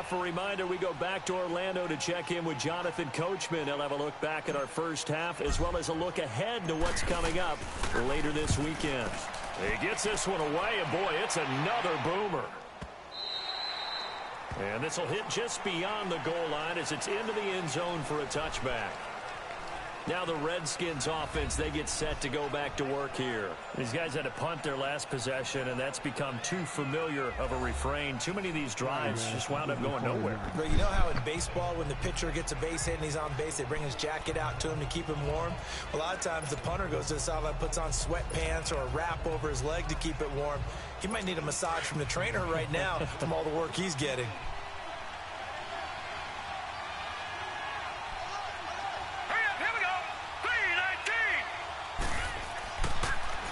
off, a reminder we go back to Orlando to check in with Jonathan Coachman. He'll have a look back at our first half as well as a look ahead to what's coming up later this weekend. He gets this one away, and boy, it's another boomer. And this will hit just beyond the goal line as it's into the end zone for a touchback. Now the Redskins offense, they get set to go back to work here. These guys had to punt their last possession, and that's become too familiar of a refrain. Too many of these drives just wound up going nowhere. But you know how in baseball, when the pitcher gets a base hit and he's on base, they bring his jacket out to him to keep him warm? A lot of times the punter goes to the sideline, puts on sweatpants or a wrap over his leg to keep it warm. He might need a massage from the trainer right now from all the work he's getting.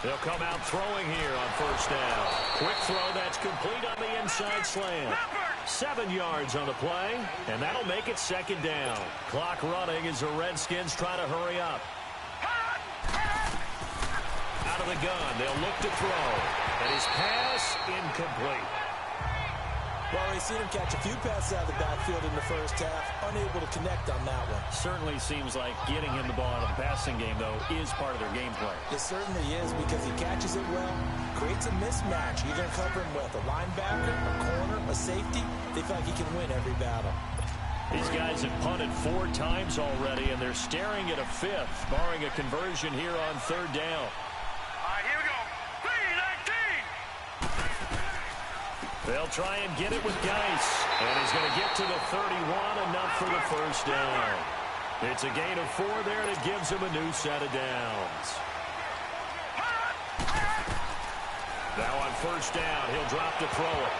They'll come out throwing here on first down. Quick throw that's complete on the inside slant. 7 yards on the play, and that'll make it second down. Clock running as the Redskins try to hurry up. Out of the gun, they'll look to throw. And his pass incomplete. Well, we've seen him catch a few passes out of the backfield in the first half, unable to connect on that one. Certainly seems like getting him the ball in the passing game, though, is part of their game plan. It certainly is because he catches it well, creates a mismatch. You're going to cover him with a linebacker, a corner, a safety. They feel like he can win every battle. These guys have punted 4 times already, and they're staring at a 5th, barring a conversion here on third down. Here we go. 3-19. They'll try and get it with Geis. And he's going to get to the 31, enough for the first down. It's a gain of 4 there, and it gives him a new set of downs. Now on first down, he'll drop to throw it.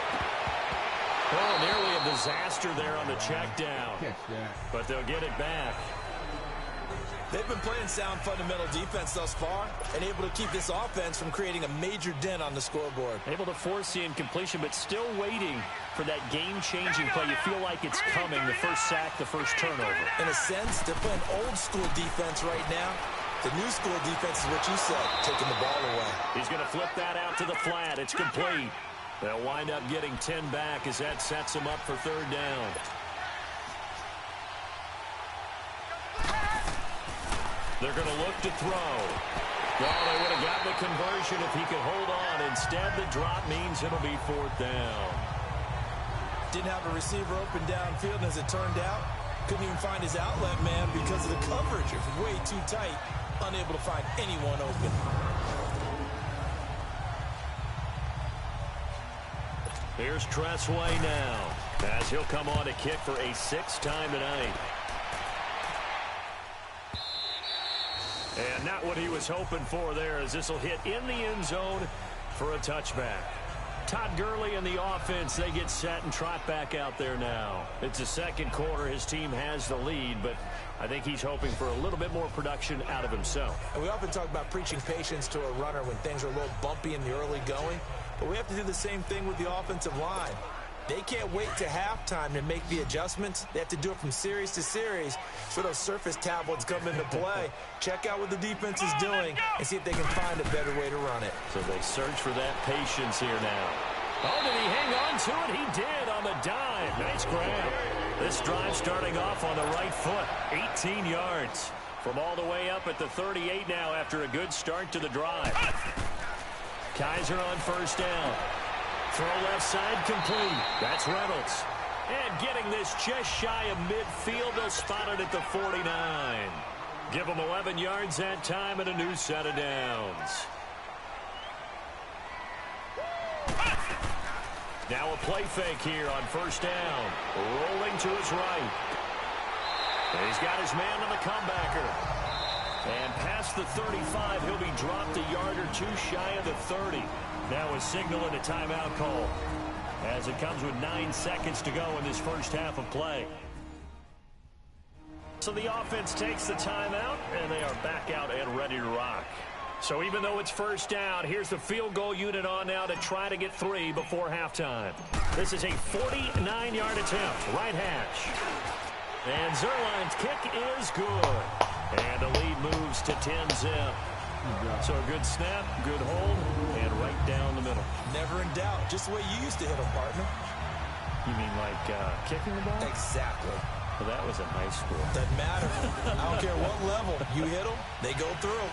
Oh, nearly a disaster there on the check down. But they'll get it back. They've been playing sound fundamental defense thus far and able to keep this offense from creating a major dent on the scoreboard. Able to force the incompletion, but still waiting for that game-changing play. You feel like it's coming, the first sack, the first turnover. In a sense, they're playing old-school defense right now. The new school defense is what you said, taking the ball away. He's going to flip that out to the flat. It's complete. They'll wind up getting 10 back as that sets them up for third down. They're going to look to throw. Well, they would have gotten the conversion if he could hold on. Instead, the drop means it'll be fourth down. Didn't have a receiver open downfield, and as it turned out, couldn't even find his outlet man because of the coverage. It was way too tight, unable to find anyone open. Here's Tressway now, as he'll come on to kick for a 6th time tonight. And not what he was hoping for there, as this will hit in the end zone for a touchback. Todd Gurley and the offense, they get set and trot back out there now. It's the second quarter. His team has the lead, but I think he's hoping for a little bit more production out of himself. And we often talk about preaching patience to a runner when things are a little bumpy in the early going, but we have to do the same thing with the offensive line. They can't wait to halftime to make the adjustments. They have to do it from series to series so those surface tablets come into play. Check out what the defense is doing and see if they can find a better way to run it. So they search for that patience here now. Oh, did he hang on to it? He did on the dive. Nice grab. This drive starting off on the right foot. 18 yards from all the way up at the 38 now after a good start to the drive. Kaiser on first down. Throw left side complete. That's Reynolds. And getting this just shy of midfield, they'll spot it at the 49. Give them 11 yards that time and a new set of downs. Now a play fake here on first down. Rolling to his right. And he's got his man on the comebacker. And past the 35, he'll be dropped a yard or 2 shy of the 30. Now a signal and a timeout call as it comes with 9 seconds to go in this first half of play. So the offense takes the timeout, and they are back out and ready to rock. So even though it's first down, here's the field goal unit on now to try to get 3 before halftime. This is a 49-yard attempt, right hash. And Zerline's kick is good. And the lead moves to 10-zip. So a good snap, good hold, and right down the middle. Never in doubt. Just the way you used to hit them, partner. You mean like kicking the ball? Exactly. Well, that was a high score. Doesn't matter. I don't care what level. You hit them, they go through.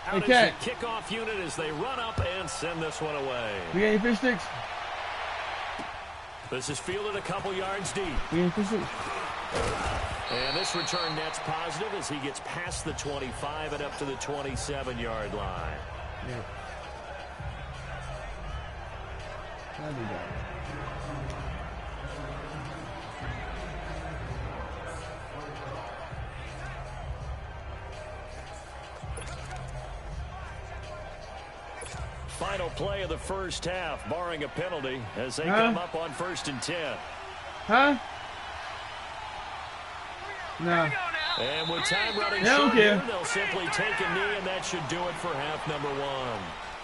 Out is the kickoff unit as they run up and send this one away. We got any fish sticks? This is fielded a couple yards deep. We got any fish sticks? And this return net's positive as he gets past the 25 and up to the 27-yard line. Yeah. That'd be bad. Final play of the first half, barring a penalty, as they come up on 1st and 10. Huh? No. And with time running short here, they'll simply take a knee, and that should do it for half number 1.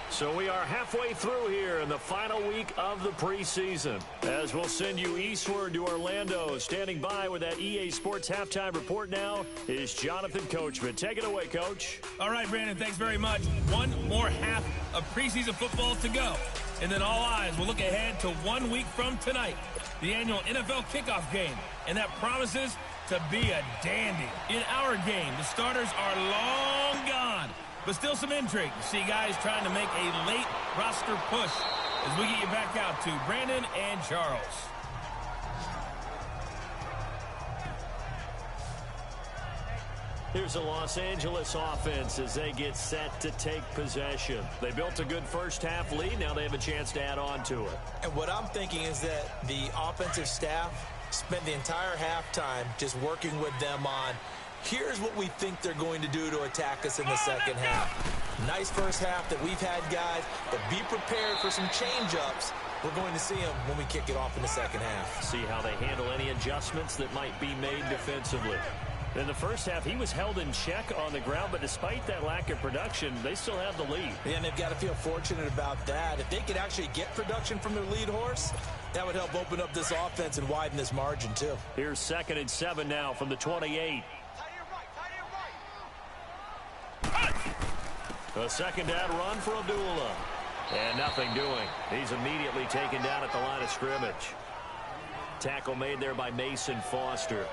So we are halfway through here in the final week of the preseason. As we'll send you eastward to Orlando. Standing by with that EA Sports halftime report now is Jonathan Coachman. Take it away, Coach. All right, Brandon, thanks very much. One more half of preseason football to go. And then all eyes will look ahead to 1 week from tonight, the annual NFL kickoff game. And that promises to be a dandy. In our game, the starters are long gone. But still some intrigue. See guys trying to make a late roster push as we get you back out to Brandon and Charles. Here's the Los Angeles offense as they get set to take possession. They built a good first half lead. Now they have a chance to add on to it. And what I'm thinking is that the offensive staff spent the entire halftime just working with them on here's what we think they're going to do to attack us in the second half. Nice first half that we've had, guys, but be prepared for some change-ups. We're going to see them when we kick it off in the second half. See how they handle any adjustments that might be made defensively. In the first half, he was held in check on the ground, but despite that lack of production, they still have the lead. Yeah, and they've got to feel fortunate about that. If they could actually get production from their lead horse, that would help open up this offense and widen this margin, too. Here's 2nd and 7 now from the 28. A second down run for Abdullah. And nothing doing. He's immediately taken down at the line of scrimmage. Tackle made there by Mason Foster.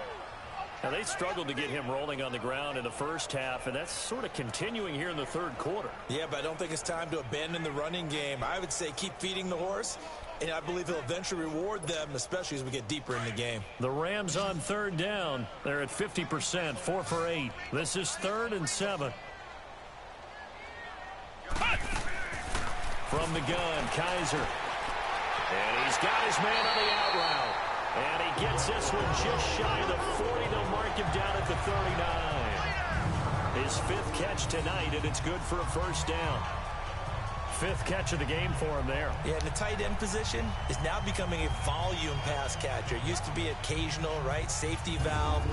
Now, they struggled to get him rolling on the ground in the first half, and that's sort of continuing here in the third quarter. Yeah, but I don't think it's time to abandon the running game. I would say keep feeding the horse, and I believe he'll eventually reward them, especially as we get deeper in the game. The Rams on 3rd down. They're at 50%, 4 for 8. This is 3rd and 7. From the gun, Kaiser. And he's got his man on the out route. And he gets this one just shy of the 40. They'll mark him down at the 39. His 5th catch tonight, and it's good for a first down. 5th catch of the game for him there. Yeah, and the tight end position is now becoming a volume pass catcher. It used to be occasional, right? Safety valve.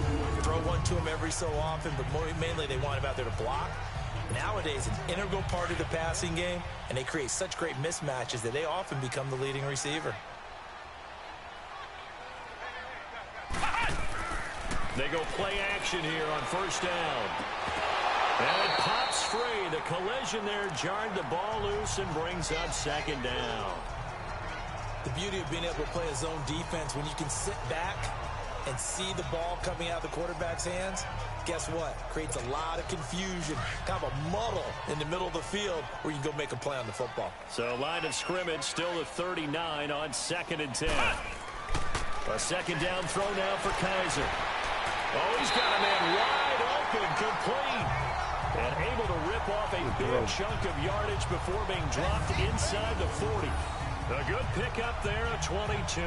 Throw one to him every so often, but mainly they want him out there to block. Nowadays, an integral part of the passing game, and they create such great mismatches that they often become the leading receiver. They go play action here on first down. And it pops free. The collision there jarred the ball loose and brings up 2nd down. The beauty of being able to play a zone defense when you can sit back and see the ball coming out of the quarterback's hands, guess what? Creates a lot of confusion, kind of a muddle in the middle of the field where you can go make a play on the football. So line of scrimmage still the 39 on 2nd and 10. A 2nd down throw now for Kaiser. Oh, he's got a man wide open, complete. And able to rip off a big chunk of yardage before being dropped inside the 40. A good pickup there, a 22.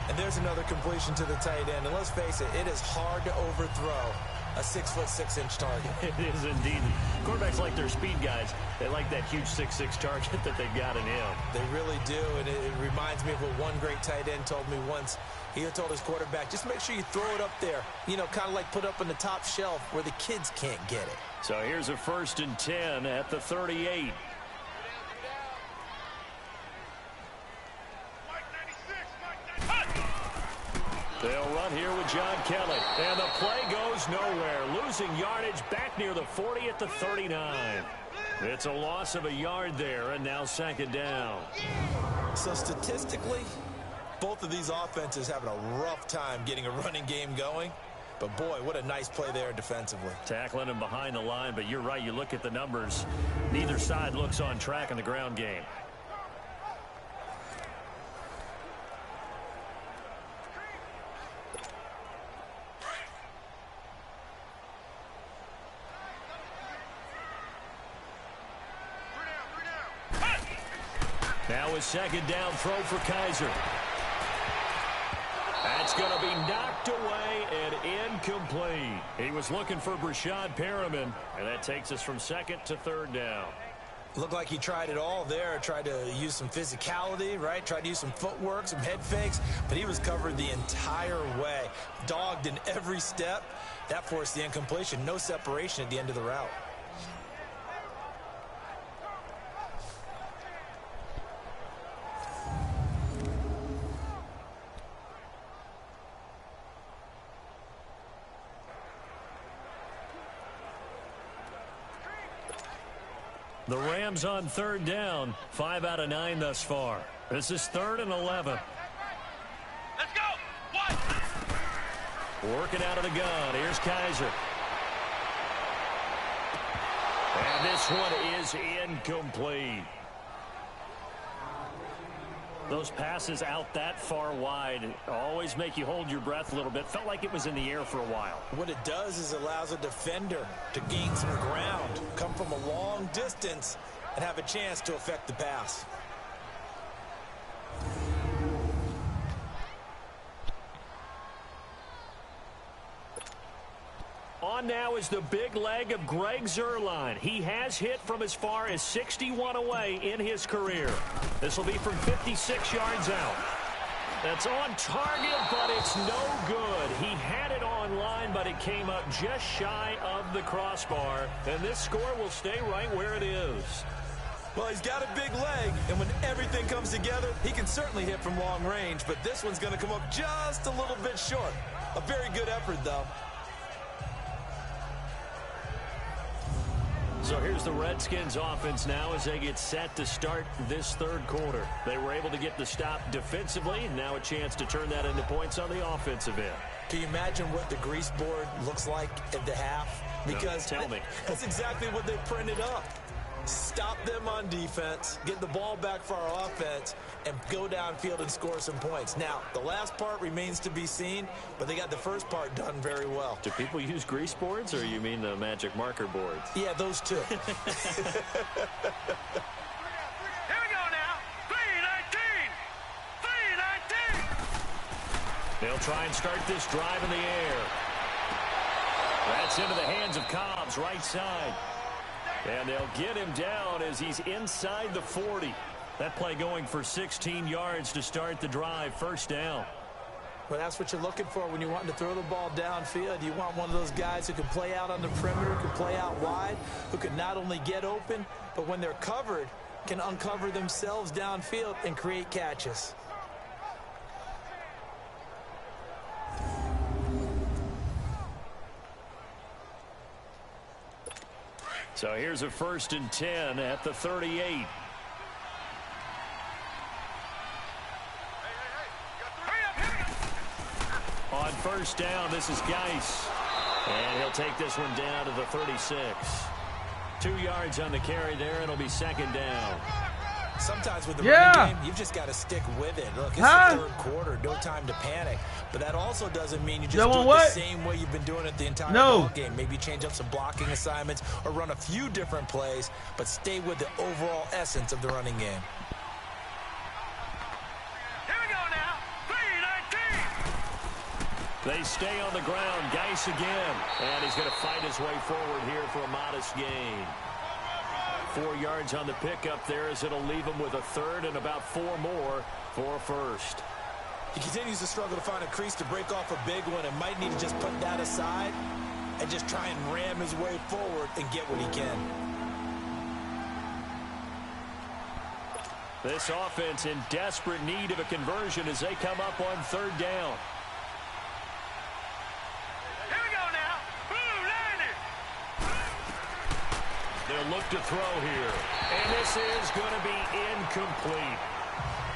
And there's another completion to the tight end. And let's face it, it is hard to overthrow a 6'6" target. It is indeed. Quarterbacks like their speed guys. They like that huge 6'6" target that they've got in him. They really do, and it reminds me of what one great tight end told me once. He told his quarterback, just make sure you throw it up there. You know, kind of like put up on the top shelf where the kids can't get it. So here's a 1st and 10 at the 38. They'll run out here with John Kelly. And the play goes nowhere. Losing yardage back near the 40 at the 39. It's a loss of a yard there, and now second down. So statistically, both of these offenses having a rough time getting a running game going. But, boy, what a nice play there defensively. Tackling him behind the line, but you're right. You look at the numbers. Neither side looks on track in the ground game. Now a second down throw for Kaiser. That's going to be knocked away and incomplete. He was looking for Brashad Perriman, and that takes us from second to third down. Looked like he tried it all there, tried to use some physicality, right? Tried to use some footwork, some head fakes, but he was covered the entire way. Dogged in every step. That forced the incompletion. No separation at the end of the route. The Rams on third down, 5 out of 9 thus far. This is 3rd and 11. Let's go. One. Working out of the gun. Here's Kaiser. And this one is incomplete. Those passes out that far wide always make you hold your breath a little bit. Felt like it was in the air for a while. What it does is it allows a defender to gain some ground, come from a long distance, and have a chance to affect the pass. On now is the big leg of Greg Zuerlein. He has hit from as far as 61 away in his career. This will be from 56 yards out. That's on target, but it's no good. He had it on line, but it came up just shy of the crossbar. And this score will stay right where it is. Well, he's got a big leg, and when everything comes together, he can certainly hit from long range, but this one's going to come up just a little bit short. A very good effort, though. So here's the Redskins offense now as they get set to start this third quarter. They were able to get the stop defensively, and now a chance to turn that into points on the offensive end. Can you imagine what the grease board looks like at the half? Because no, tell me. That's exactly what they printed up. Stop them on defense, get the ball back for our offense, and go downfield and score some points. Now, the last part remains to be seen, but they got the first part done very well. Do people use grease boards, or you mean the magic marker boards? Yeah, those two. Here we go now. 3-19. 3-19. They'll try and start this drive in the air. That's into the hands of Cobbs, right side. And they'll get him down as he's inside the 40. That play going for 16 yards to start the drive. First down. Well, that's what you're looking for when you're wanting to throw the ball downfield. You want one of those guys who can play out on the perimeter, can play out wide, who can not only get open, but when they're covered, can uncover themselves downfield and create catches. So here's a 1st and 10 at the 38. On first down, this is Geis. And he'll take this one down to the 36. 2 yards on the carry there, and it'll be second down. Sometimes with the running game, you've just got to stick with it. Look, it's the third quarter, no time to panic. But that also doesn't mean you just do it the same way you've been doing it the entire ball game. Maybe change up some blocking assignments or run a few different plays, but stay with the overall essence of the running game. Here we go now. 3-19. They stay on the ground. Geis again. And he's going to fight his way forward here for a modest gain. 4 yards on the pickup there as it'll leave him with a third and about 4 more for a first. He continues to struggle to find a crease to break off a big one and might need to just put that aside and just try and ram his way forward and get what he can. This offense in desperate need of a conversion as they come up on third down. They'll look to throw here. And this is going to be incomplete.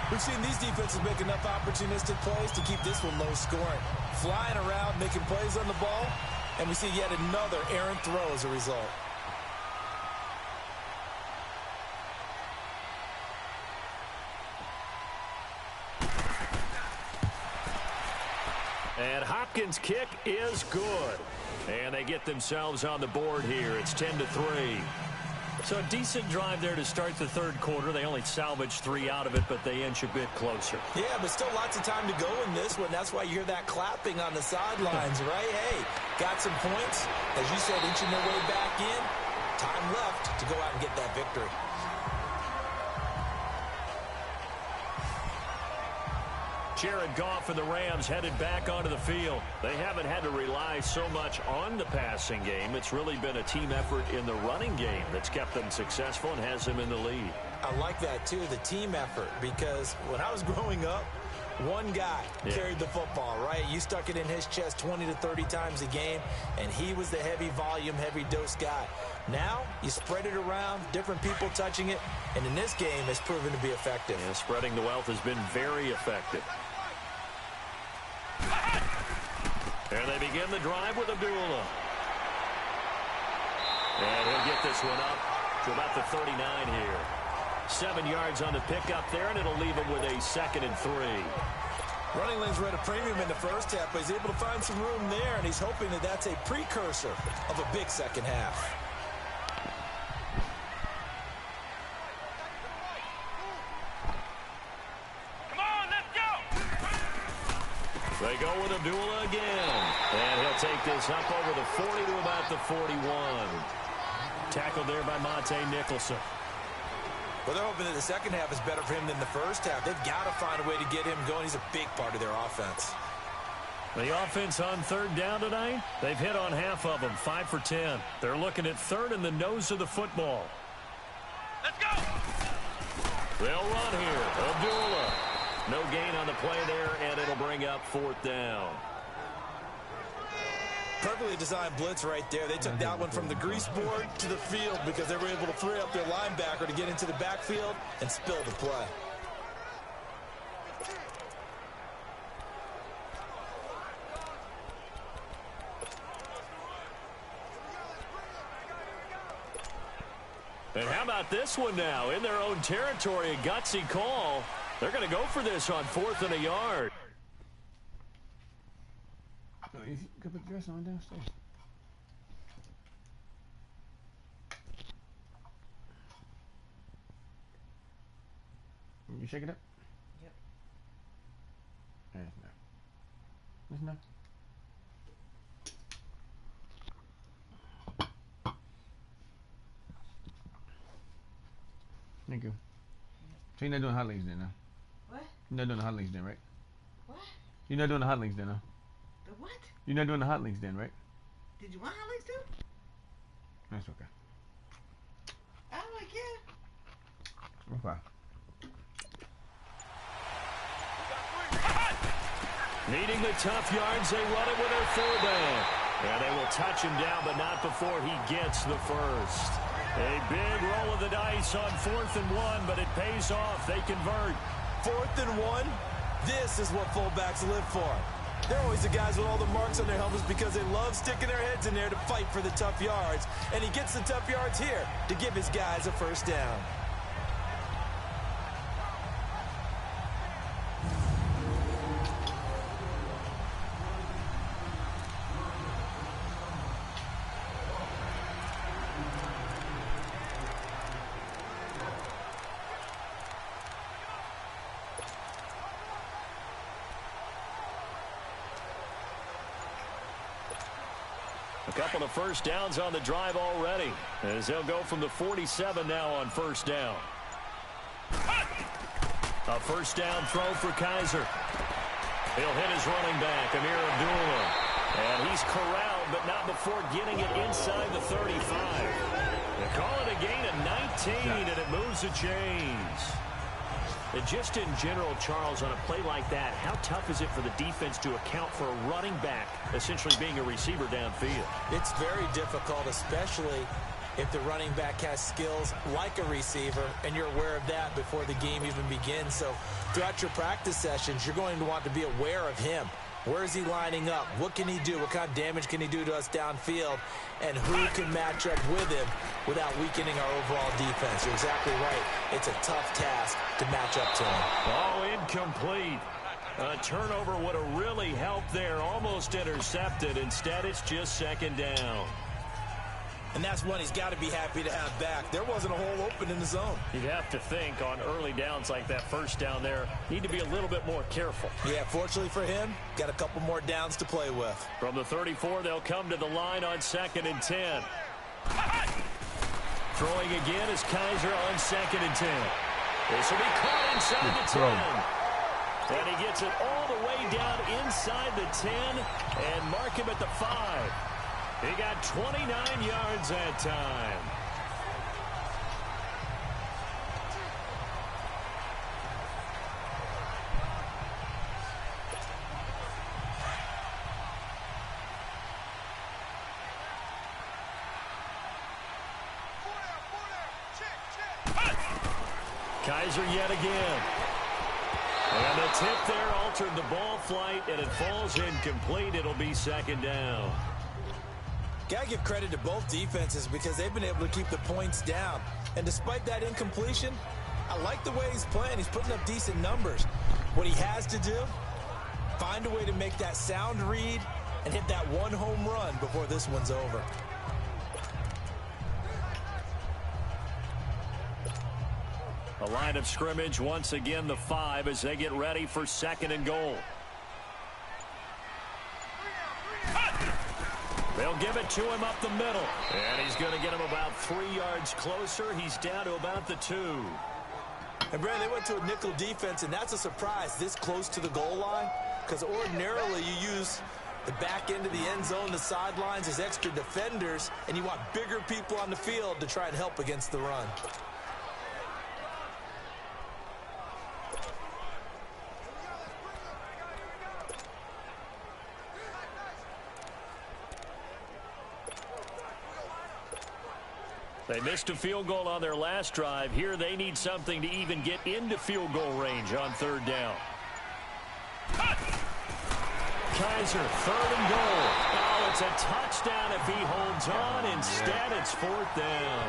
We've seen these defenses make enough opportunistic plays to keep this one low scoring. Flying around, making plays on the ball, and we see yet another errant throw as a result. And Hopkins' kick is good. And they get themselves on the board here. It's 10-3. So a decent drive there to start the third quarter. They only salvaged 3 out of it, but they inch a bit closer. Yeah, but still lots of time to go in this one. That's why you hear that clapping on the sidelines, right? Hey, got some points. As you said, inching their way back in. Time left to go out and get that victory. Jared Goff and the Rams headed back onto the field. They haven't had to rely so much on the passing game. It's really been a team effort in the running game that's kept them successful and has them in the lead. I like that, too, the team effort, because when I was growing up, one guy carried the football, right? You stuck it in his chest 20 to 30 times a game, and he was the heavy volume, heavy dose guy. Now, you spread it around, different people touching it, and in this game, it's proven to be effective. Yeah, spreading the wealth has been very effective. And they begin the drive with Abdullah. And he'll get this one up to about the 39 here. 7 yards on the pickup there, and it'll leave him with a 2nd and 3. Running lanes were at a premium in the first half, but he's able to find some room there, and he's hoping that that's a precursor of a big second half. They go with Abdullah again. And he'll take this up over the 40 to about the 41. Tackled there by Monte Nicholson. Well, they're hoping that the second half is better for him than the first half. They've got to find a way to get him going. He's a big part of their offense. The offense on third down tonight, they've hit on half of them, 5 for 10. They're looking at third in the nose of the football. Let's go! They'll run here. Abdullah. No gain on the play there, and it'll bring up 4th down. Perfectly designed blitz right there. They took that one from the grease board to the field because they were able to free up their linebacker to get into the backfield and spill the play. And how about this one now? In their own territory, a gutsy call. They're going to go for this on 4th and a yard. You can put the dress on downstairs. You shake it up? Yep. There's no. There's no. Thank you. So you're not doing hot links then, huh? What? You're not doing the hot links then, right? What? You're not doing the hot links then, huh? The what? You're not doing the hot links then, right? Did you want Alex too? That's okay. I like it. Okay. Needing the tough yards, they run it with their fullback. And they will touch him down, but not before he gets the first. A big roll of the dice on 4th and 1, but it pays off. They convert. 4th and 1, this is what fullbacks live for. They're always the guys with all the marks on their helmets because they love sticking their heads in there to fight for the tough yards. And he gets the tough yards here to give his guys a first down. A couple of first downs on the drive already, as they'll go from the 47 now on first down. A first down throw for Kaiser. He'll hit his running back, Amir Abdullah. And he's corralled, but not before getting it inside the 35. They call it a gain of 19, and it moves the chains. And just in general, Charles, on a play like that, how tough is it for the defense to account for a running back essentially being a receiver downfield? It's very difficult, especially if the running back has skills like a receiver, and you're aware of that before the game even begins. So throughout your practice sessions, you're going to want to be aware of him. Where is he lining up? What can he do? What kind of damage can he do to us downfield? And who can match up with him without weakening our overall defense? You're exactly right. It's a tough task to match up to him. Oh, incomplete. A turnover would have really helped there. Almost intercepted. Instead, it's just second down. And that's one he's got to be happy to have back. There wasn't a hole open in the zone. You'd have to think on early downs like that first down there, need to be a little bit more careful. Yeah, fortunately for him, got a couple more downs to play with. From the 34, they'll come to the line on 2nd and 10. Throwing again is Kaiser on 2nd and 10. This will be caught inside the 10. And he gets it all the way down inside the 10 and mark him at the 5. He got 29 yards that time. Kaiser yet again. And the tip there altered the ball flight, and it falls incomplete. It'll be second down. Got to give credit to both defenses because they've been able to keep the points down. And despite that incompletion, I like the way he's playing. He's putting up decent numbers. What he has to do, find a way to make that sound read and hit that one home run before this one's over. A line of scrimmage, once again the 5 as they get ready for 2nd and goal. They'll give it to him up the middle. And he's going to get him about 3 yards closer. He's down to about the 2. And, Brandon, they went to a nickel defense, and that's a surprise this close to the goal line because ordinarily you use the back end of the end zone, the sidelines as extra defenders, and you want bigger people on the field to try and help against the run. They missed a field goal on their last drive. Here they need something to even get into field goal range on 3rd down. Kaiser, 3rd and goal. Oh, it's a touchdown if he holds on. Instead, it's 4th down.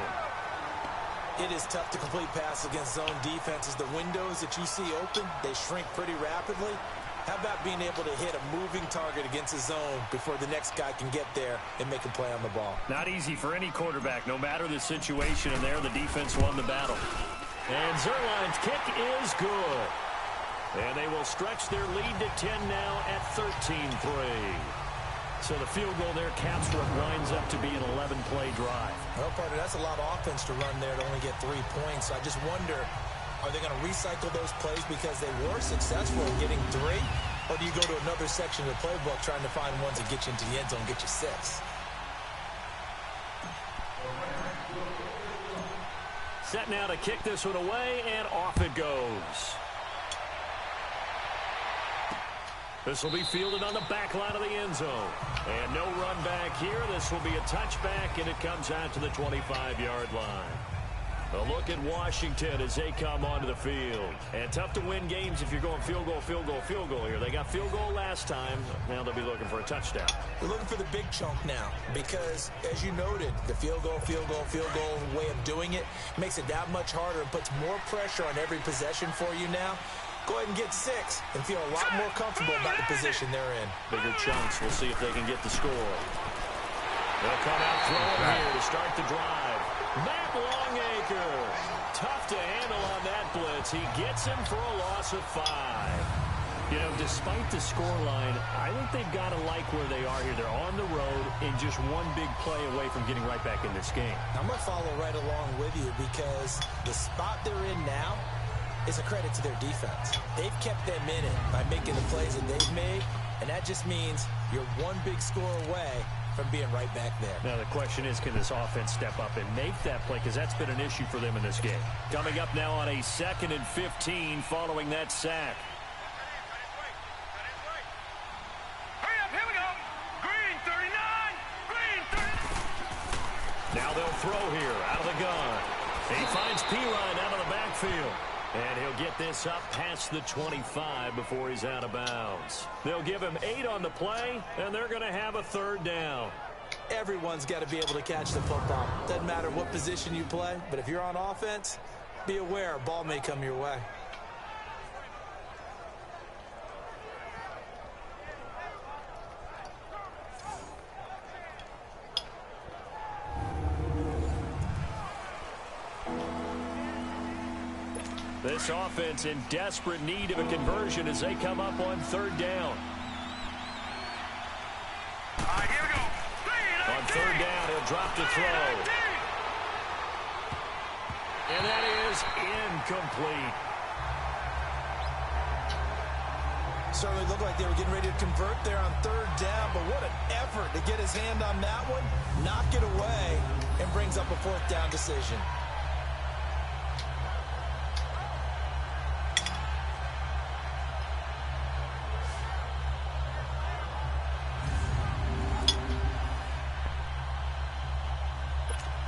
It is tough to complete pass against zone defenses. The windows that you see open, they shrink pretty rapidly. How about being able to hit a moving target against a zone before the next guy can get there and make a play on the ball? Not easy for any quarterback, no matter the situation, and there the defense won the battle. And Zerline's kick is good. And they will stretch their lead to 10 now at 13-3. So the field goal there caps what winds up to be an 11-play drive. Well, partner, that's a lot of offense to run there to only get 3 points. I just wonder, are they going to recycle those plays because they were successful in getting 3? Or do you go to another section of the playbook trying to find ones that get you into the end zone and get you 6? Set now to kick this one away, and off it goes. This will be fielded on the back line of the end zone. And no run back here. This will be a touchback, and it comes out to the 25-yard line. A look at Washington as they come onto the field. And tough to win games if you're going field goal, field goal, field goal here. They got field goal last time. Now they'll be looking for a touchdown. We're looking for the big chunk now because, as you noted, the field goal way of doing it makes it that much harder and puts more pressure on every possession for you now. Go ahead and get 6 and feel a lot more comfortable about the position they're in. Bigger chunks. We'll see if they can get the score. They'll come out throwing here to start the drive. Matt Longacre. Tough to handle on that blitz. He gets him for a loss of 5. You know, despite the scoreline, I think they've got to like where they are here. They're on the road and just one big play away from getting right back in this game. I'm going to follow right along with you because the spot they're in now is a credit to their defense. They've kept them in it by making the plays that they've made, and that just means you're one big score away from being right back there. Now the question is, can this offense step up and make that play? Because that's been an issue for them in this game. Coming up now on a 2nd and 15 following that sack. Hurry up, here we go. Green 39, green 39. Now they'll throw here out of the gun. He finds Pirine out of the backfield. And he'll get this up past the 25 before he's out of bounds. They'll give him 8 on the play, and they're going to have a third down. Everyone's got to be able to catch the football. Doesn't matter what position you play, but if you're on offense, be aware a ball may come your way. This offense in desperate need of a conversion as they come up on third down. Here we go. On third down, he'll drop to throw. And that is incomplete. Certainly looked like they were getting ready to convert there on third down, but what an effort to get his hand on that one, knock it away, and brings up a fourth down decision.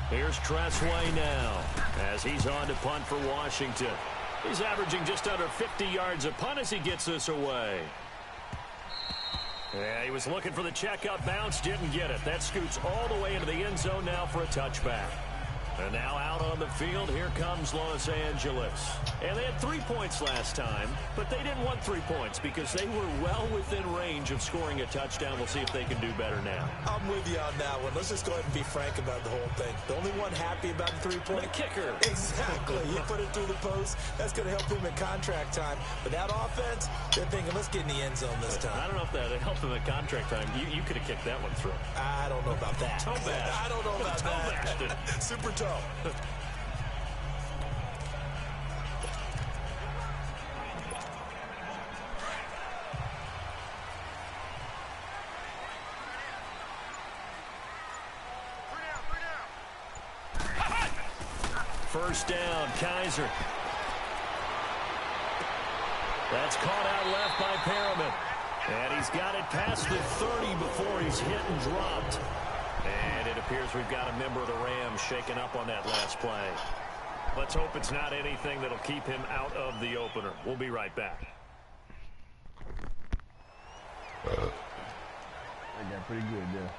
Here's Tressway now as he's on to punt for Washington. He's averaging just under 50 yards a punt as he gets this away. Yeah, he was looking for the check-up bounce, didn't get it. That scoots all the way into the end zone now for a touchback. And now out on the field, here comes Los Angeles. And they had 3 points last time, but they didn't want 3 points because they were well within range of scoring a touchdown. We'll see if they can do better now. I'm with you on that one. Let's just go ahead and be frank about the whole thing. The only one happy about the 3-point? The kicker. Exactly. You put it through the post. That's going to help him in contract time. But that offense, they're thinking, let's get in the end zone this time. I don't know if that helped him in contract time. You could have kicked that one through. I don't know about that. Toe bash. I don't know about that. Super toe. First down, Kaiser. That's caught out left by Perriman. And he's got it past the 30 before he's hit and dropped. And it appears we've got a member of the Rams shaken up on that last play. Let's hope it's not anything that'll keep him out of the opener. We'll be right back. That got pretty good there.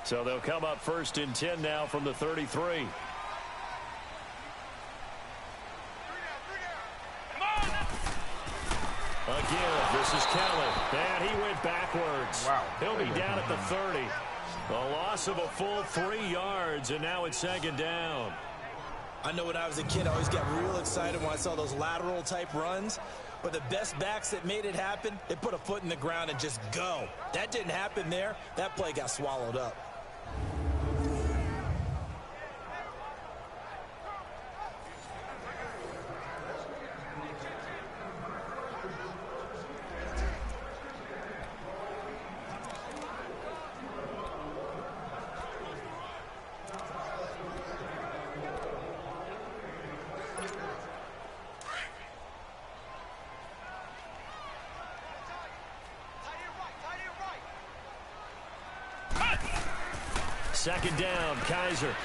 So they'll come up first and 10 now from the 33. Again, this is Kelly. And he went backwards. Wow. He'll be down at the 30. A loss of a full 3 yards, and now it's second down. I know when I was a kid, I always got real excited when I saw those lateral type runs. But the best backs that made it happen, they put a foot in the ground and just go. That didn't happen there. That play got swallowed up. Second down, Kaiser.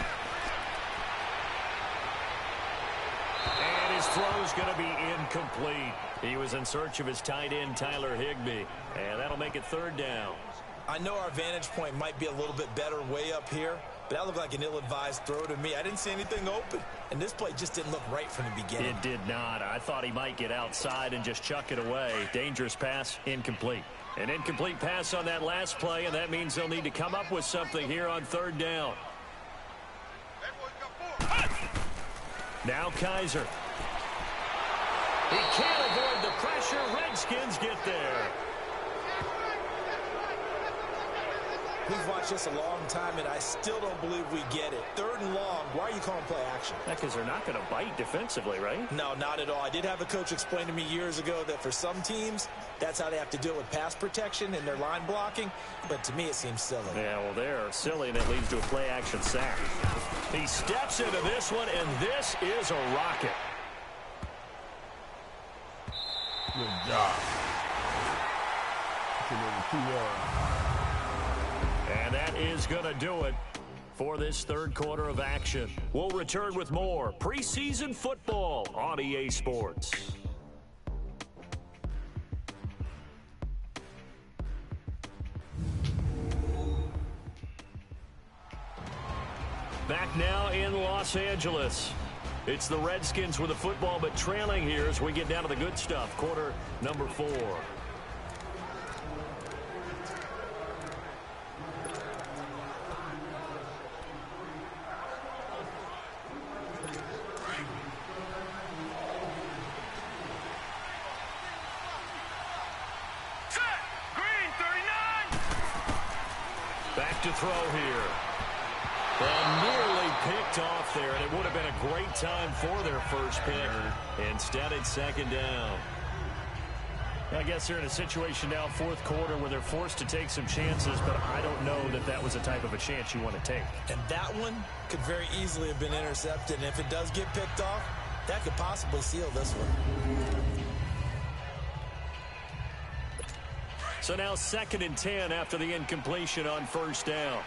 And his throw's going to be incomplete. He was in search of his tight end, Tyler Higbee. And that'll make it third down. I know our vantage point might be a little bit better way up here, but that looked like an ill-advised throw to me. I didn't see anything open, and this play just didn't look right from the beginning. It did not. I thought he might get outside and just chuck it away. Dangerous pass, incomplete. An incomplete pass on that last play, and that means they'll need to come up with something here on third down. Now Kaiser. He can't avoid the pressure. Redskins get there. We've watched this a long time, and I still don't believe we get it. 3rd and long, why are you calling play action? Because they're not going to bite defensively, right? No, not at all. I did have a coach explain to me years ago that for some teams, that's how they have to deal with pass protection and their line blocking. But to me, it seems silly. Yeah, well, they're silly, and it leads to a play action sack. He steps into this one, and this is a rocket. Good job. And that is going to do it for this 3rd quarter of action. We'll return with more preseason football on EA Sports. Back now in Los Angeles. It's the Redskins with the football, but trailing here as we get down to the good stuff. Quarter number 4. Back to throw here. And nearly picked off there, and it would have been a great time for their first pick. Instead, it's 2nd down. I guess they're in a situation now, 4th quarter, where they're forced to take some chances, but I don't know that that was the type of a chance you want to take. And that one could very easily have been intercepted, and if it does get picked off, that could possibly seal this one. So now 2nd and 10 after the incompletion on 1st down.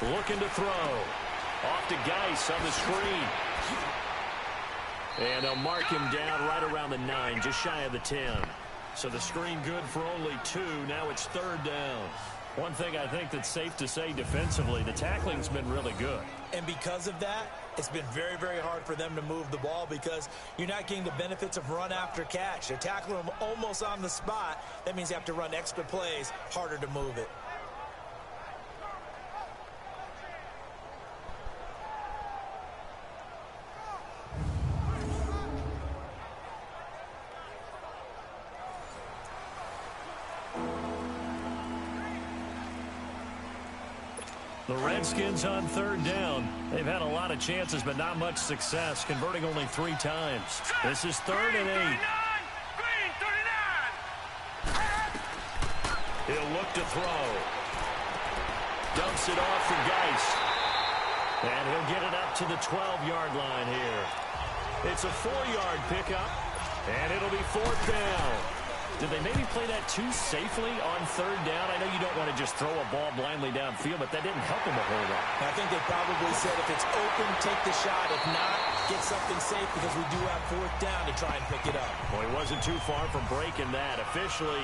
Looking to throw. Off to Geis on the screen. And they'll mark him down right around the 9, just shy of the 10. So the screen good for only 2. Now it's 3rd down. One thing I think that's safe to say defensively, the tackling's been really good. And because of that, it's been very, very hard for them to move the ball because you're not getting the benefits of run after catch. They're tackling them almost on the spot. That means you have to run extra plays, harder to move it. The Redskins on 3rd down. They've had a lot of chances, but not much success, converting only 3 times. This is 3rd and 8. He'll look to throw. Dumps it off for Geis. And he'll get it up to the 12-yard line here. It's a 4-yard pickup, and it'll be 4th down. Did they maybe play that too safely on 3rd down? I know you don't want to just throw a ball blindly downfield, but that didn't help them a whole lot. I think they probably said if it's open, take the shot. If not, get something safe because we do have 4th down to try and pick it up. Well, he wasn't too far from breaking that. Officially,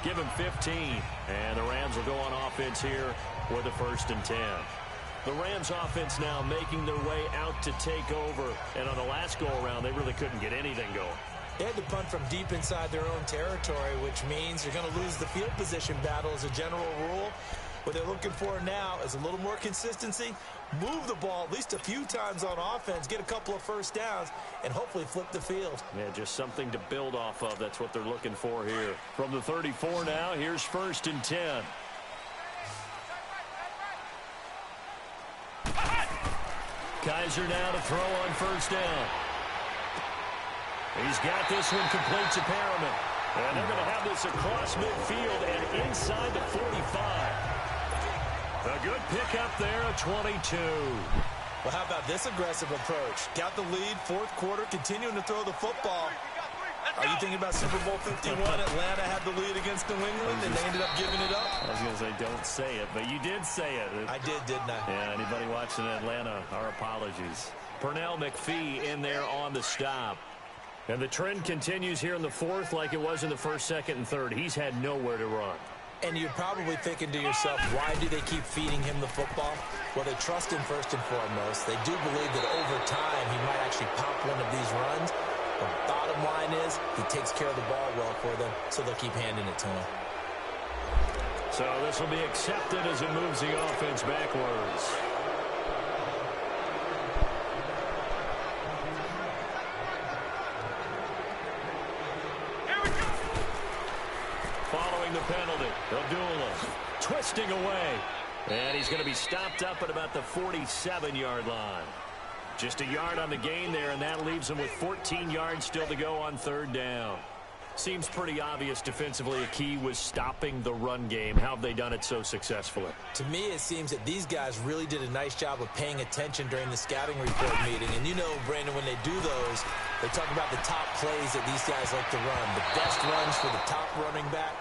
give him 15. And the Rams will go on offense here with a 1st and 10. The Rams offense now making their way out to take over. And on the last go-around, they really couldn't get anything going. They had to punt from deep inside their own territory, which means you're going to lose the field position battle as a general rule. What they're looking for now is a little more consistency, move the ball at least a few times on offense, get a couple of 1st downs, and hopefully flip the field. Yeah, just something to build off of. That's what they're looking for here. From the 34 now, here's 1st and 10. Kaiser now to throw on 1st down. He's got this one complete to Perriman. And they're going to have this across midfield and inside the 45. A good pickup there, a 22. Well, how about this aggressive approach? Got the lead, 4th quarter, continuing to throw the football. Are you thinking about Super Bowl 51? Atlanta had the lead against New England, and they ended up giving it up? I was going to say, don't say it, but you did say it. I did, didn't I? Yeah, anybody watching Atlanta, our apologies. Pernell McPhee in there on the stop. And the trend continues here in the 4th like it was in the 1st, 2nd, and 3rd. He's had nowhere to run. And you're probably thinking to yourself, why do they keep feeding him the football? Well, they trust him first and foremost. They do believe that over time he might actually pop one of these runs. The bottom line is he takes care of the ball well for them, so they'll keep handing it to him. So this will be accepted as it moves the offense backwards. twisting away. And he's going to be stopped up at about the 47-yard line. Just a yard on the gain there, and that leaves him with 14 yards still to go on third down. Seems pretty obvious defensively a key was stopping the run game. How have they done it so successfully? To me, it seems that these guys really did a nice job of paying attention during the scouting report meeting. And you know, Brandon, when they do those, they talk about the top plays that these guys like to run. The best runs for the top running back.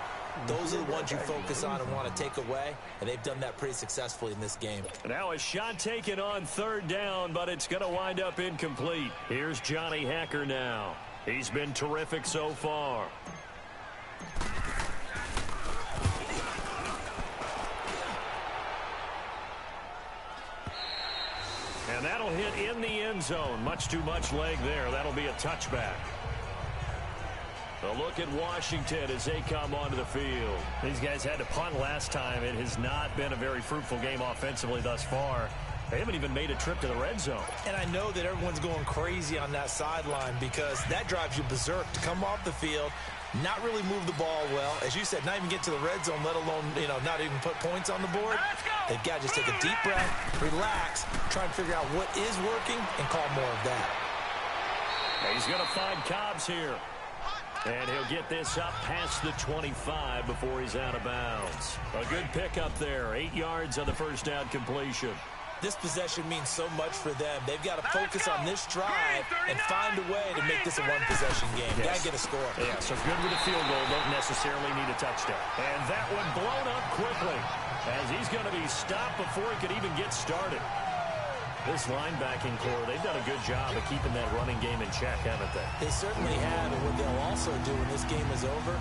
Those are the ones you focus on and want to take away, and they've done that pretty successfully in this game. Now a shot taken on third down, but it's going to wind up incomplete. Here's Johnny Hacker now. He's been terrific so far. And that'll hit in the end zone. Much too much leg there. That'll be a touchback. A look at Washington as they come onto the field. These guys had to punt last time. It has not been a very fruitful game offensively thus far. They haven't even made a trip to the red zone. And I know that everyone's going crazy on that sideline because that drives you berserk to come off the field, not really move the ball well. As you said, not even get to the red zone, let alone, not even put points on the board. They've got to just take a deep breath, relax, try and figure out what is working and call more of that. He's going to find Cobbs here. And he'll get this up past the 25 before he's out of bounds. A good pickup there. 8 yards on the first down completion. This possession means so much for them. They've got to focus on this drive and find a way to make this a one-possession game. Yes. Got to get a score. Yeah, so good with a field goal. Don't necessarily need a touchdown. And that one blown up quickly as he's going to be stopped before he could even get started. This linebacking core, they've done a good job of keeping that running game in check, haven't they? They certainly have, and what they'll also do when this game is over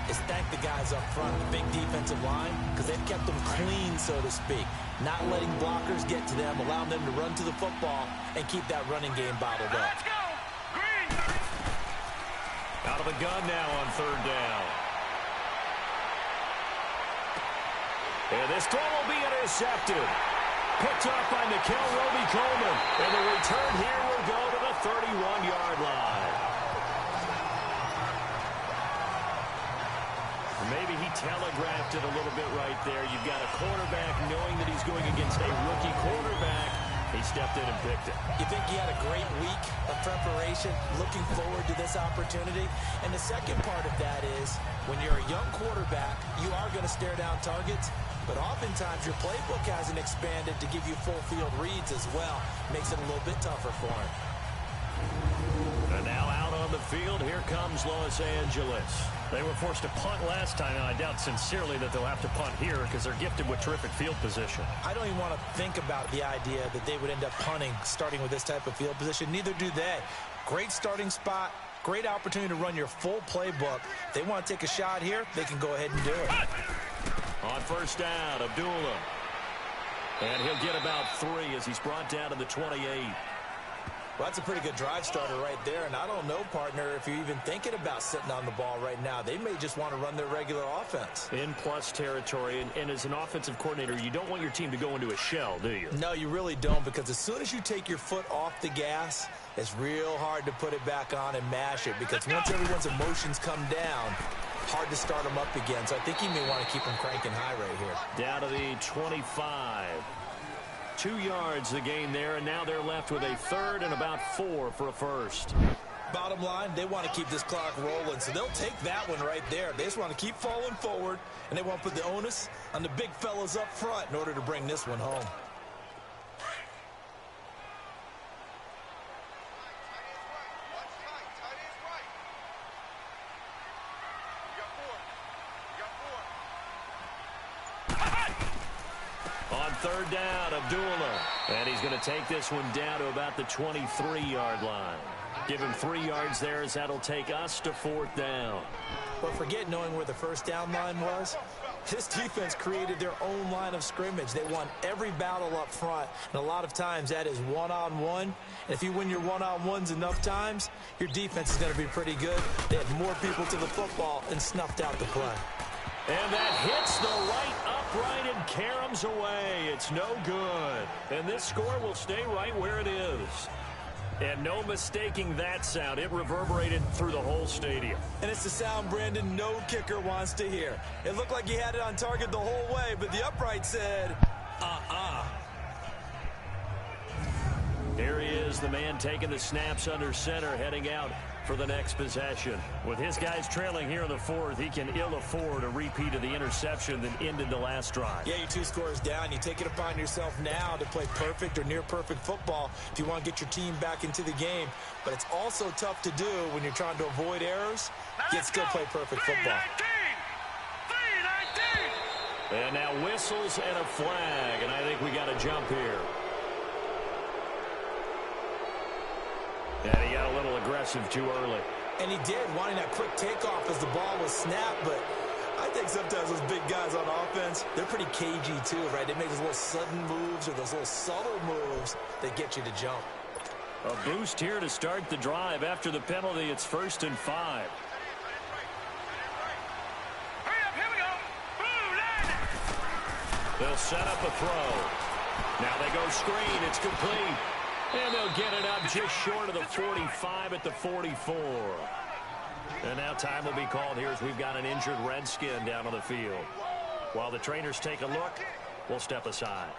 is thank the guys up front, the big defensive line, because they've kept them clean, so to speak. Not letting blockers get to them, allowing them to run to the football and keep that running game bottled up. Let's go! Green! Out of the gun now on third down. And this throw will be intercepted. Picked up by Nikel Roby-Coleman. And the return here will go to the 31-yard line. Maybe he telegraphed it a little bit right there. You've got a quarterback knowing that he's going against a rookie quarterback. He stepped in and picked it. You think he had a great week of preparation, looking forward to this opportunity? And the second part of that is, when you're a young quarterback, you are going to stare down targets, but oftentimes your playbook hasn't expanded to give you full field reads as well. Makes it a little bit tougher for him. And now out on the field, here comes Los Angeles. They were forced to punt last time, and I doubt sincerely that they'll have to punt here because they're gifted with terrific field position. I don't even want to think about the idea that they would end up punting starting with this type of field position. Neither do they. Great starting spot, great opportunity to run your full playbook. If they want to take a shot here, they can go ahead and do it. On first down, Abdullah. And he'll get about 3 as he's brought down to the 28. Well, that's a pretty good drive starter right there, and I don't know, partner, if you're even thinking about sitting on the ball right now. They may just want to run their regular offense. In plus territory, and as an offensive coordinator, you don't want your team to go into a shell, do you? No, you really don't, because as soon as you take your foot off the gas, it's real hard to put it back on and mash it, because once everyone's emotions come down, hard to start them up again. So I think he may want to keep them cranking high right here. Down to the 25. 2 yards the gain there, and now they're left with a third and about 4 for a first. Bottom line, they want to keep this clock rolling, so they'll take that one right there. They just want to keep falling forward, and they want to put the onus on the big fellas up front in order to bring this one home. Third down, Abdullah. And he's going to take this one down to about the 23-yard line. Give him 3 yards there as that'll take us to fourth down. But forget knowing where the first down line was. This defense created their own line of scrimmage. They won every battle up front, and a lot of times that is one-on-one. And if you win your one-on-ones enough times, your defense is going to be pretty good. They had more people to the football and snuffed out the play. And that hits the right upright and caroms away. It's no good. And this score will stay right where it is. And no mistaking that sound. It reverberated through the whole stadium. And it's the sound, Brandon, no kicker wants to hear. It looked like he had it on target the whole way, but the upright said, Here he is, the man taking the snaps under center, heading out for the next possession. With his guys trailing here in the fourth, he can ill afford a repeat of the interception that ended the last drive. Yeah, you're 2 scores down. You take it upon yourself now to play perfect or near-perfect football if you want to get your team back into the game. But it's also tough to do when you're trying to avoid errors, yet still play perfect football. 3-19. And now whistles and a flag, and I think we got a jump here. And he got a little aggressive too early. And he did, wanting that quick takeoff as the ball was snapped. But I think sometimes those big guys on offense, they're pretty cagey too, right? They make those little sudden moves or those little subtle moves that get you to jump. A boost here to start the drive. After the penalty, it's 1st and 5. Hurry up, here we go. They'll set up a throw. Now they go screen. It's complete. And they'll get it up just short of the 45 at the 44. And now time will be called here as we've got an injured Redskin down on the field. While the trainers take a look, we'll step aside.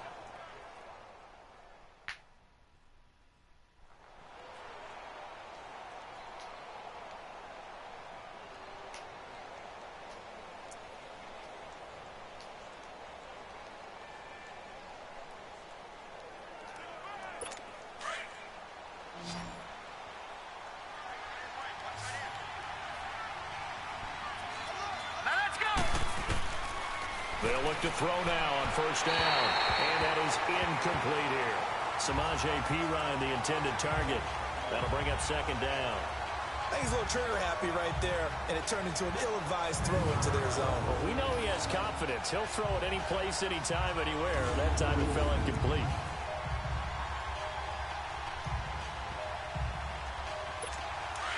They'll look to throw now on 1st down. And that is incomplete here. Samaje Perine, the intended target. That'll bring up 2nd down. I think he's a little trigger happy right there, and it turned into an ill-advised throw into their zone. Well, we know he has confidence. He'll throw it any place, anytime, anywhere. That time it fell incomplete.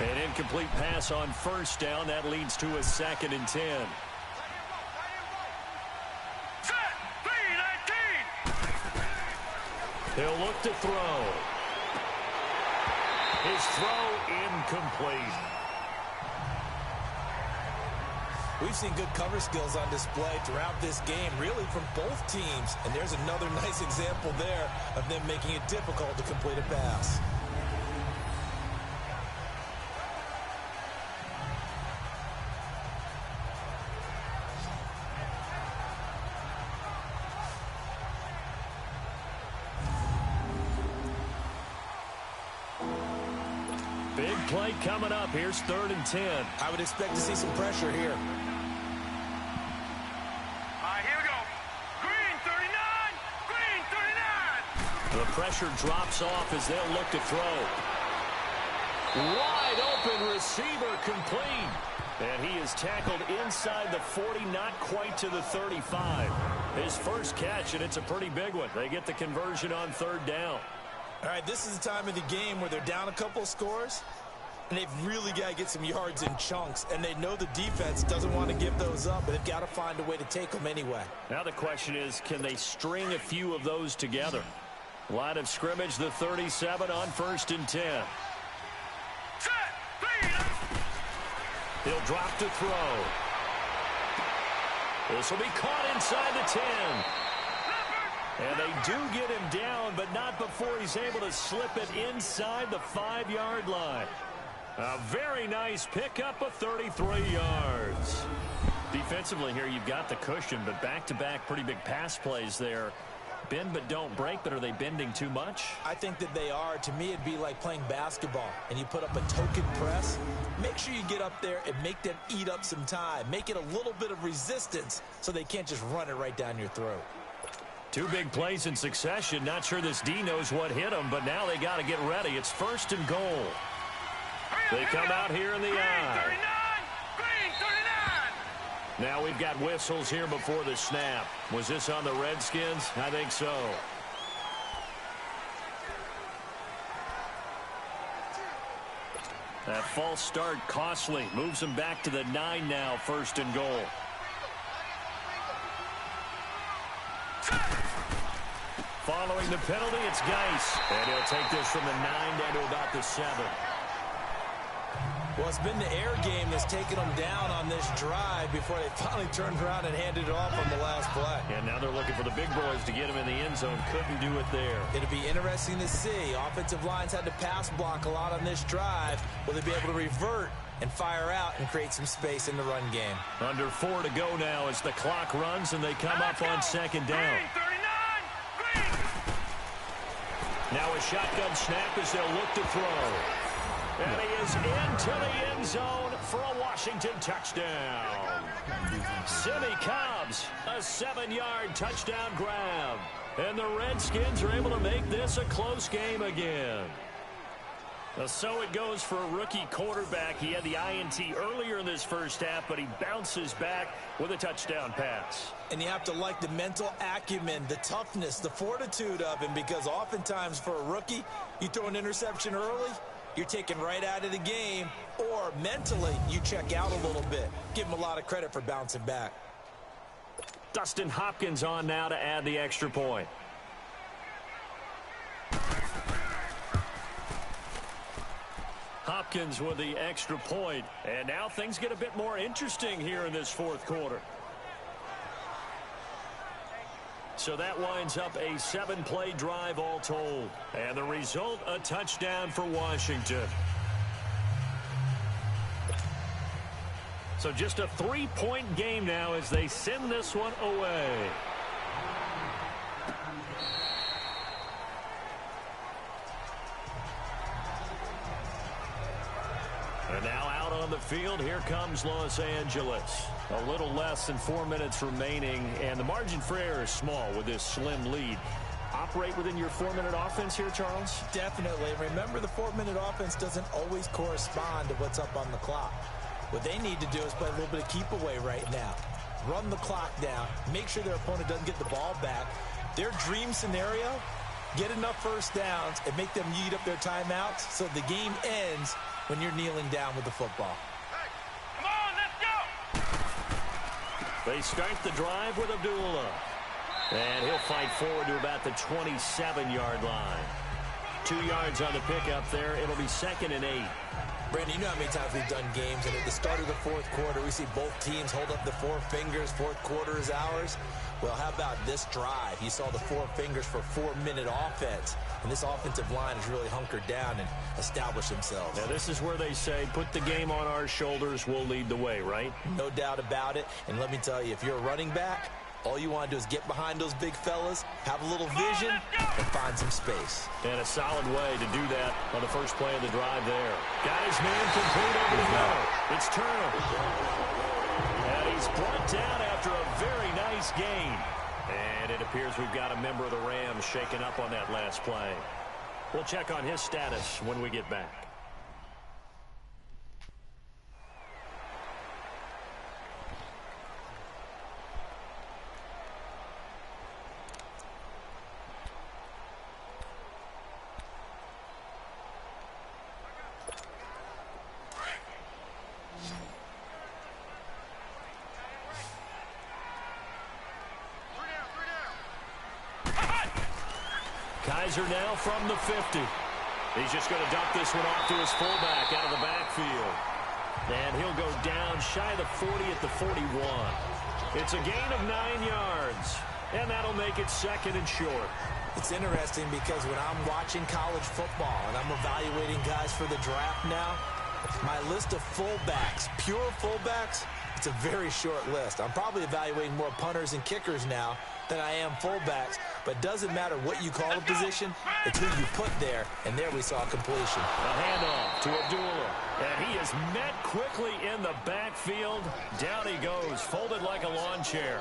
An incomplete pass on 1st down. That leads to a 2nd and 10. He'll look to throw. His throw incomplete. We've seen good cover skills on display throughout this game, really from both teams. And there's another nice example there of them making it difficult to complete a pass. Big play coming up. Here's 3rd and 10. I would expect to see some pressure here. All right, here we go. Green 39, green 39. The pressure drops off as they'll look to throw. Wide open receiver complete. And he is tackled inside the 40, not quite to the 35. His first catch, and it's a pretty big one. They get the conversion on 3rd down. All right, this is the time of the game where they're down a couple scores, and they've really got to get some yards in chunks, and they know the defense doesn't want to give those up, but they've got to find a way to take them anyway. Now the question is, can they string a few of those together? Line of scrimmage, the 37 on 1st and 10. He'll drop to throw. This will be caught inside the 10. And they do get him down, but not before he's able to slip it inside the 5-yard line. A very nice pickup of 33 yards. Defensively here, you've got the cushion, but back-to-back pretty big pass plays there. Bend but don't break, but are they bending too much? I think that they are. To me, it'd be like playing basketball, and you put up a token press. Make sure you get up there and make them eat up some time. Make it a little bit of resistance so they can't just run it right down your throat. 2 big plays in succession. Not sure this D knows what hit them, but now they got to get ready. It's 1st and goal. They come out here in the eye. Now we've got whistles here before the snap. Was this on the Redskins? I think so. That false start costly. Moves them back to the 9 now, 1st and goal. Following the penalty, it's Geis. And he'll take this from the 9 down to about the 7. Well, it's been the air game that's taken them down on this drive before they finally turned around and handed it off on the last play. And now they're looking for the big boys to get him in the end zone. Couldn't do it there. It'll be interesting to see. Offensive lines had to pass block a lot on this drive. Will they be able to revert and fire out and create some space in the run game? Under 4 to go now as the clock runs and they come up on second down. Now a shotgun snap as they'll look to throw. And he is into the end zone for a Washington touchdown. Simmie Cobbs, a 7-yard touchdown grab. And the Redskins are able to make this a close game again. So it goes for a rookie quarterback. He had the INT earlier in this first half, but he bounces back with a touchdown pass. And you have to like the mental acumen, the toughness, the fortitude of him, because oftentimes for a rookie, you throw an interception early, you're taken right out of the game, or mentally you check out a little bit. Give him a lot of credit for bouncing back. Dustin Hopkins on now to add the extra point. Hopkins with the extra point. And now things get a bit more interesting here in this fourth quarter. So that winds up a 7-play drive all told. And the result, a touchdown for Washington. So just a 3-point game now as they send this one away. And now out on the field, here comes Los Angeles. A little less than 4 minutes remaining, and the margin for error is small with this slim lead. Operate within your 4-minute offense here, Charles? Definitely. Remember, the 4-minute offense doesn't always correspond to what's up on the clock. What they need to do is play a little bit of keep away right now. Run the clock down. Make sure their opponent doesn't get the ball back. Their dream scenario, get enough first downs and make them eat up their timeouts so the game ends when you're kneeling down with the football. Come on, let's go! They start the drive with Abdullah. And he'll fight forward to about the 27-yard line. 2 yards on the pickup there. It'll be 2nd and 8. Brandon, you know how many times we've done games, and at the start of the fourth quarter, we see both teams hold up the 4 fingers. Fourth quarter is ours. Well, how about this drive? You saw the 4 fingers for 4-minute offense, and this offensive line has really hunkered down and established themselves. Now, this is where they say, put the game on our shoulders, we'll lead the way, right? No doubt about it, and let me tell you, if you're a running back, all you want to do is get behind those big fellas, have a little vision, and find some space. And a solid way to do that on the first play of the drive there. Got his man complete over the middle. It's Turner. And he's brought down after a very nice gain. And it appears we've got a member of the Rams shaken up on that last play. We'll check on his status when we get back. Kaiser now from the 50. He's just going to dump this one off to his fullback out of the backfield. And he'll go down shy of the 40 at the 41. It's a gain of 9 yards. And that'll make it 2nd and short. It's interesting because when I'm watching college football and I'm evaluating guys for the draft now, my list of fullbacks, pure fullbacks, it's a very short list. I'm probably evaluating more punters and kickers now than I am fullbacks. But it doesn't matter what you call a position, it's who you put there, and there we saw completion. A handoff to Abdullah, and he is met quickly in the backfield. Down he goes, folded like a lawn chair.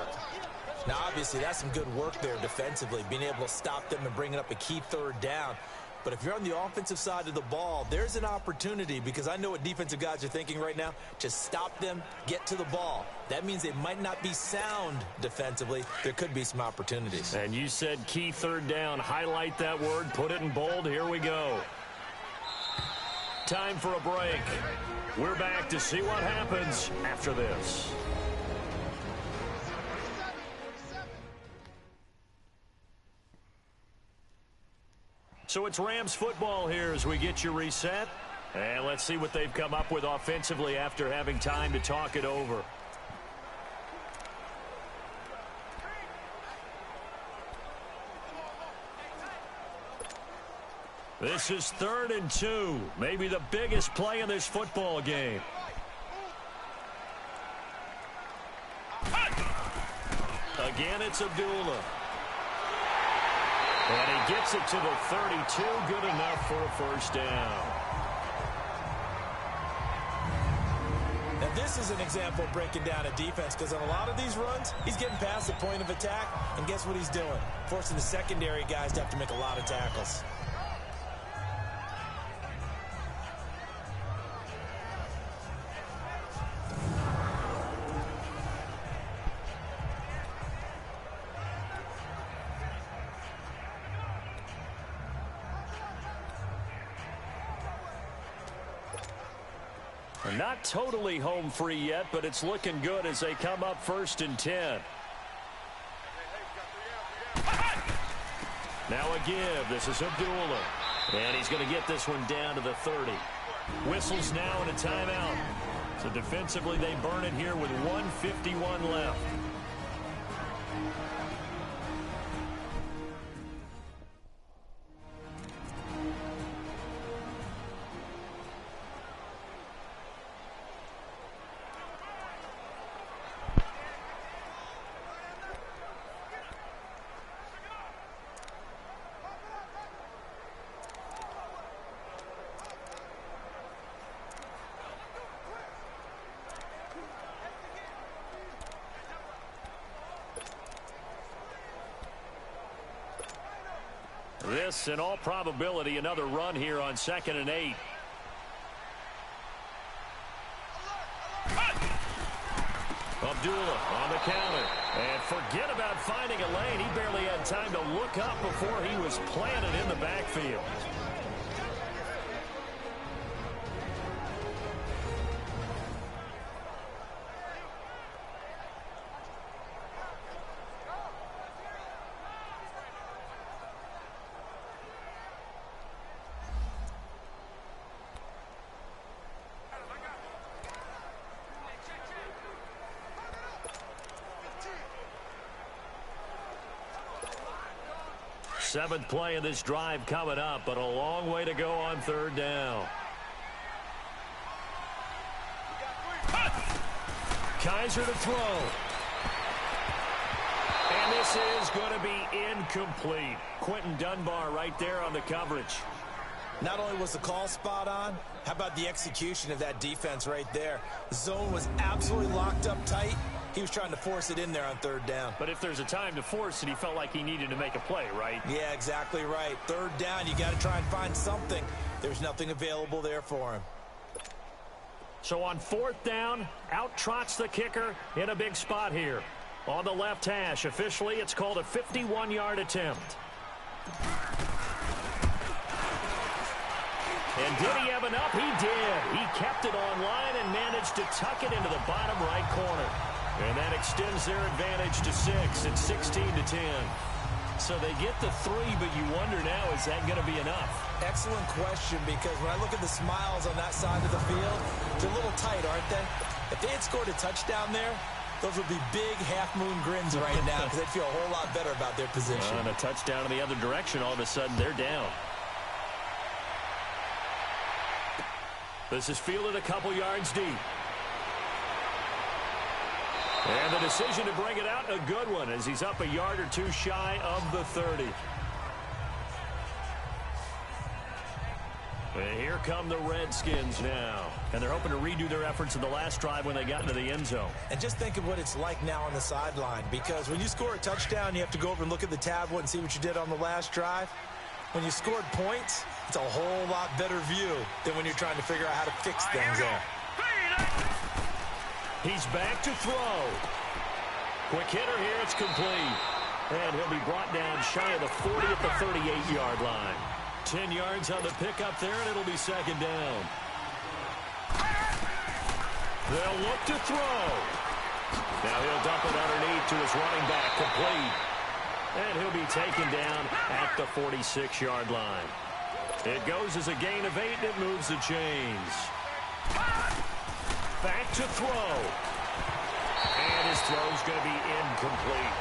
Now, obviously, that's some good work there defensively, being able to stop them and bringing up a key 3rd down. But if you're on the offensive side of the ball, there's an opportunity, because I know what defensive guys are thinking right now. Just stop them, get to the ball. That means they might not be sound defensively. There could be some opportunities. And you said key 3rd down. Highlight that word, put it in bold. Here we go. Time for a break. We're back to see what happens after this. So it's Rams football here as we get you reset. And let's see what they've come up with offensively after having time to talk it over. This is 3rd and 2. Maybe the biggest play in this football game. Again, it's Abdullah. And he gets it to the 32. Good enough for a first down. Now, this is an example of breaking down a defense, because on a lot of these runs, he's getting past the point of attack, and guess what he's doing? Forcing the secondary guys to have to make a lot of tackles. Not totally home free yet, but it's looking good as they come up 1st and 10. Now a give. This is Abdullah. And he's going to get this one down to the 30. Whistles now and a timeout. So defensively they burn it here with 1:51 left. This, in all probability, another run here on 2nd and 8. Abdullah on the counter. And forget about finding a lane. He barely had time to look up before he was planted in the backfield. Seventh play of this drive coming up, but a long way to go on 3rd down. Kaiser to throw. And this is going to be incomplete. Quentin Dunbar right there on the coverage. Not only was the call spot on, how about the execution of that defense right there? The zone was absolutely locked up tight. He was trying to force it in there on 3rd down. But if there's a time to force it, he felt like he needed to make a play, right? Yeah, exactly right. 3rd down, you got to try and find something. There's nothing available there for him. So on 4th down, out trots the kicker in a big spot here. On the left hash, officially it's called a 51-yard attempt. And did he have enough? He did. He kept it on line and managed to tuck it into the bottom right corner. And that extends their advantage to 6 at 16-10. So they get the 3, but you wonder now, is that going to be enough? Excellent question, because when I look at the smiles on that side of the field, they're a little tight, aren't they? If they had scored a touchdown there, those would be big half-moon grins right now, because they'd feel a whole lot better about their position. And a touchdown in the other direction, all of a sudden they're down. This is fielded a couple yards deep. And the decision to bring it out, a good one, as he's up a yard or two shy of the 30. And here come the Redskins now. And they're hoping to redo their efforts in the last drive when they got into the end zone. And just think of what it's like now on the sideline, because when you score a touchdown, you have to go over and look at the tablet and see what you did on the last drive. When you scored points, it's a whole lot better view than when you're trying to figure out how to fix things there. He's back to throw. Quick hitter here, it's complete. And he'll be brought down shy of the 40 at the 38-yard line. 10 yards on the pickup there, and it'll be 2nd down. They'll look to throw. Now he'll dump it underneath to his running back, complete. And he'll be taken down at the 46-yard line. It goes as a gain of 8, and it moves the chains. Back to throw. And his throw's going to be incomplete.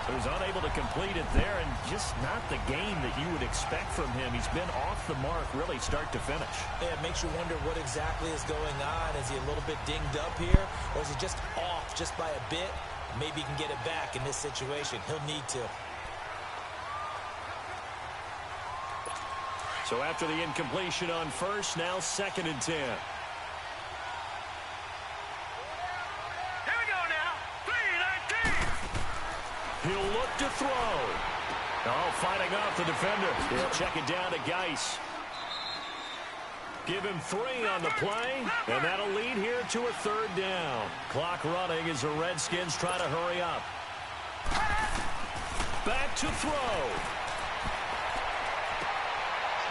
So he's unable to complete it there, and just not the game that you would expect from him. He's been off the mark really start to finish. Yeah, it makes you wonder what exactly is going on. Is he a little bit dinged up here, or is he just off just by a bit? Maybe he can get it back in this situation. He'll need to. So after the incompletion on first, now 2nd and 10. He'll look to throw. Oh, fighting off the defender. He'll check it down to Geis. Give him 3 on the play, and that'll lead here to a 3rd down. Clock running as the Redskins try to hurry up. Back to throw.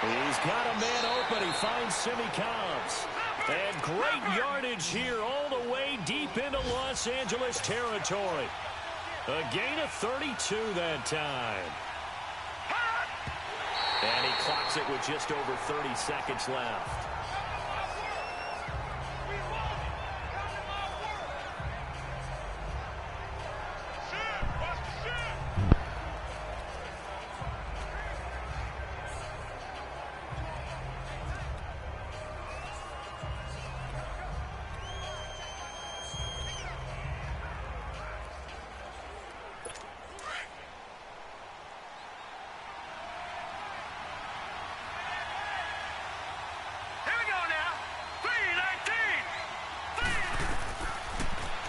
He's got a man open. He finds Simi Cobbs. And great yardage here all the way deep into Los Angeles territory. A gain of 32 that time. And he clocks it with just over 30 seconds left.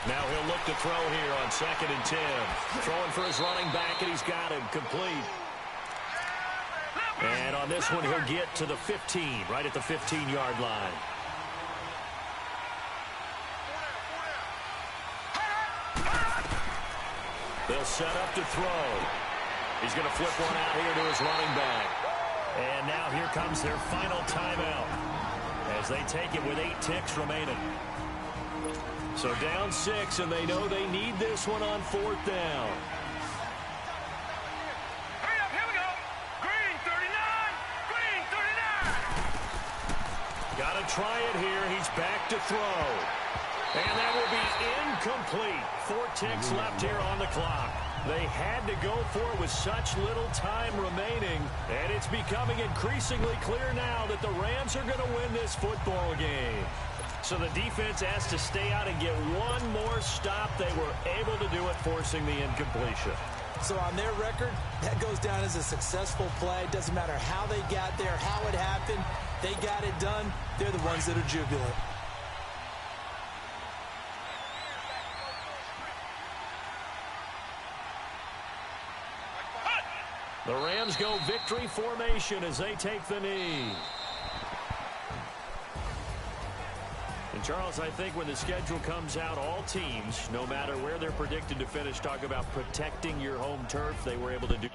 Now he'll look to throw here on 2nd and 10. Throwing for his running back, and he's got him complete. And on this one, he'll get to the 15, right at the 15-yard line. They'll set up to throw. He's going to flip one out here to his running back. And now here comes their final timeout as they take it with 8 ticks remaining. So down 6, and they know they need this one on 4th down. Hurry up, here we go. Green 39, green 39. Got to try it here. He's back to throw. And that will be incomplete. 4 ticks left here on the clock. They had to go for it with such little time remaining, and it's becoming increasingly clear now that the Rams are going to win this football game. So the defense has to stay out and get one more stop. They were able to do it, forcing the incompletion. So on their record, that goes down as a successful play. Doesn't matter how they got there, how it happened. They got it done. They're the ones that are jubilant. The Rams go victory formation as they take the knee. And Charles, I think when the schedule comes out, all teams, no matter where they're predicted to finish, talk about protecting your home turf. They were able to do